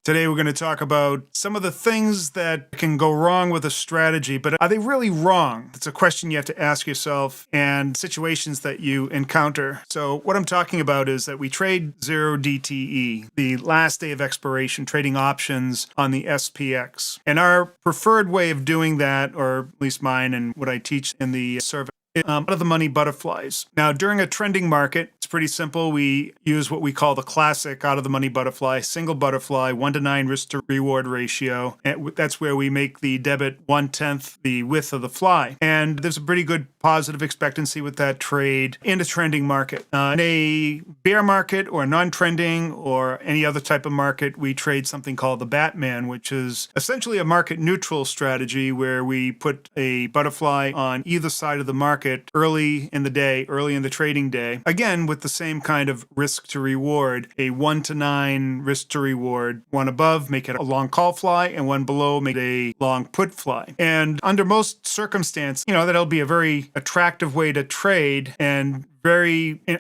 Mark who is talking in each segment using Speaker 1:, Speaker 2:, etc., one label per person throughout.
Speaker 1: Today we're going to talk about some of the things that can go wrong with a strategy, but are they really wrong? It's a question you have to ask yourself and situations that you encounter. So what I'm talking about is that we trade 0 DTE, the last day of expiration, trading options on the SPX. And our preferred way of doing that, or at least mine and what I teach in the survey, out of the money butterflies. Now, during a trending market, it's pretty simple. We use what we call the classic out of the money butterfly, single butterfly, 1-to-9 risk to reward ratio. And that's where we make the debit 1/10 the width of the fly. And there's a pretty good positive expectancy with that trade in a trending market. In a bear market or non-trending or any other type of market, we trade something called the Batman, which is essentially a market neutral strategy where we put a butterfly on either side of the market early in the day, early in the trading day, again with the same kind of risk to reward, a 1-to-9 risk to reward, one above make it a long call fly and one below make it a long put fly. And under most circumstances, that'll be a very attractive way to trade, and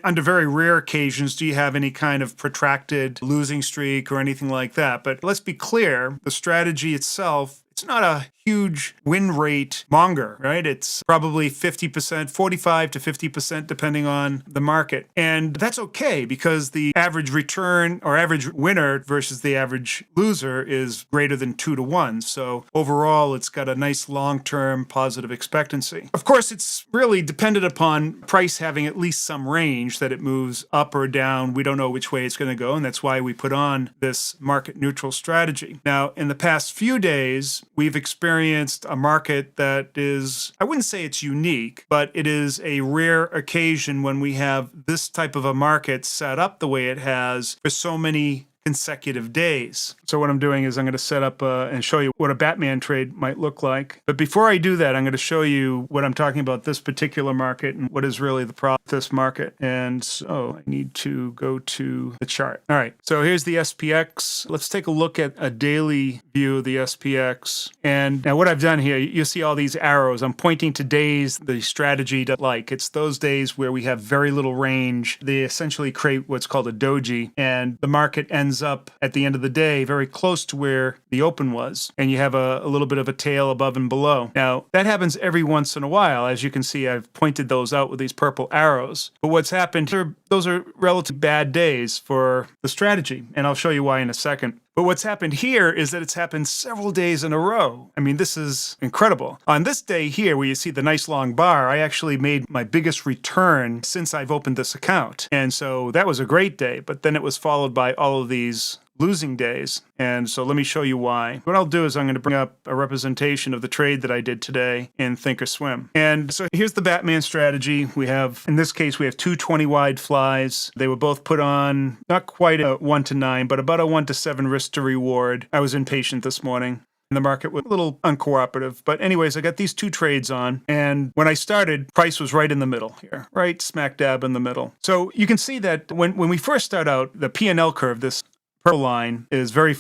Speaker 1: under very rare occasions do you have any kind of protracted losing streak or anything like that. But let's be clear, the strategy itself, it's not a huge win rate monger, right? It's probably 50%, 45 to 50%, depending on the market. And that's okay because the average return or average winner versus the average loser is greater than 2-to-1. So overall, it's got a nice long-term positive expectancy. Of course, it's really dependent upon price having at least some range that it moves up or down. We don't know which way it's going to go, and that's why we put on this market neutral strategy. Now, in the past few days, we've experienced a market that is, I wouldn't say it's unique, but it is a rare occasion when we have this type of a market set up the way it has for so many consecutive days. So what I'm doing is I'm going to set up and show you what a Batman trade might look like. But before I do that, I'm going to show you what I'm talking about this particular market and what is really the problem with this market. And so I need to go to the chart. All right, so here's the SPX. Let's take a look at a daily view of the SPX. And now what I've done here, you see all these arrows. I'm pointing to days the strategy doesn't like. It's those days where we have very little range. They essentially create what's called a doji, and the market ends up at the end of the day very close to where the open was, and you have a little bit of a tail above and below. Now, that happens every once in a while. As you can see, I've pointed those out with these purple arrows. But what's happened here, those are relatively bad days for the strategy, and I'll show you why in a second. But what's happened here is that it's happened several days in a row. I mean, this is incredible. On this day here, where you see the nice long bar, I actually made my biggest return since I've opened this account. And so that was a great day, but then it was followed by all of these losing days. And so let me show you why. What I'll do is I'm going to bring up a representation of the trade that I did today in Thinkorswim. And so here's the Batman strategy. We have, in this case, we have two 20-wide flies. They were both put on not quite a 1-to-9, but about a 1-to-7 risk to reward. I was impatient this morning. And the market was a little uncooperative. But anyways, I got these two trades on. And when I started, price was right in the middle here, right smack dab in the middle. So you can see that when we first start out, the P&L curve, this purple line, is very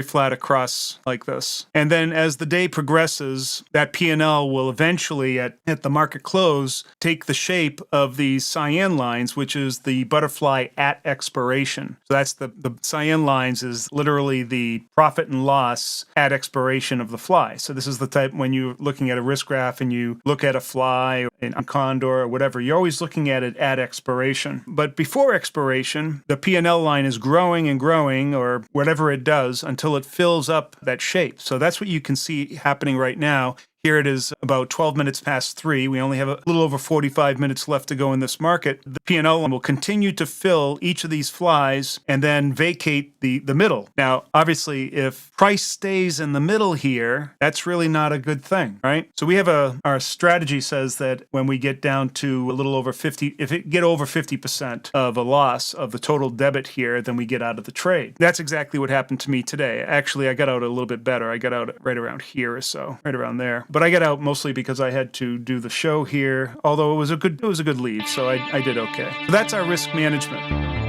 Speaker 1: flat across like this. And then as the day progresses, that P&L will eventually, at the market close, take the shape of these cyan lines, which is the butterfly at expiration. So that's the cyan lines is literally the profit and loss at expiration of the fly. So this is the type when you're looking at a risk graph and you look at a fly, a condor, or whatever, you're always looking at it at expiration. But before expiration, the P&L line is growing and growing, or whatever it does, until it fills up that shape. So that's what you can see happening right now. Here it is about 12 minutes past 3. We only have a little over 45 minutes left to go in this market. The P&L will continue to fill each of these flies and then vacate the middle. Now, obviously, if price stays in the middle here, that's really not a good thing, right? So we have our strategy says that when we get down to a little over 50, if it get over 50% of a loss of the total debit here, then we get out of the trade. That's exactly what happened to me today. Actually, I got out a little bit better. I got out right around here or so, right around there. But I got out mostly because I had to do the show here, although it was a good lead, so I did okay. So that's our risk management.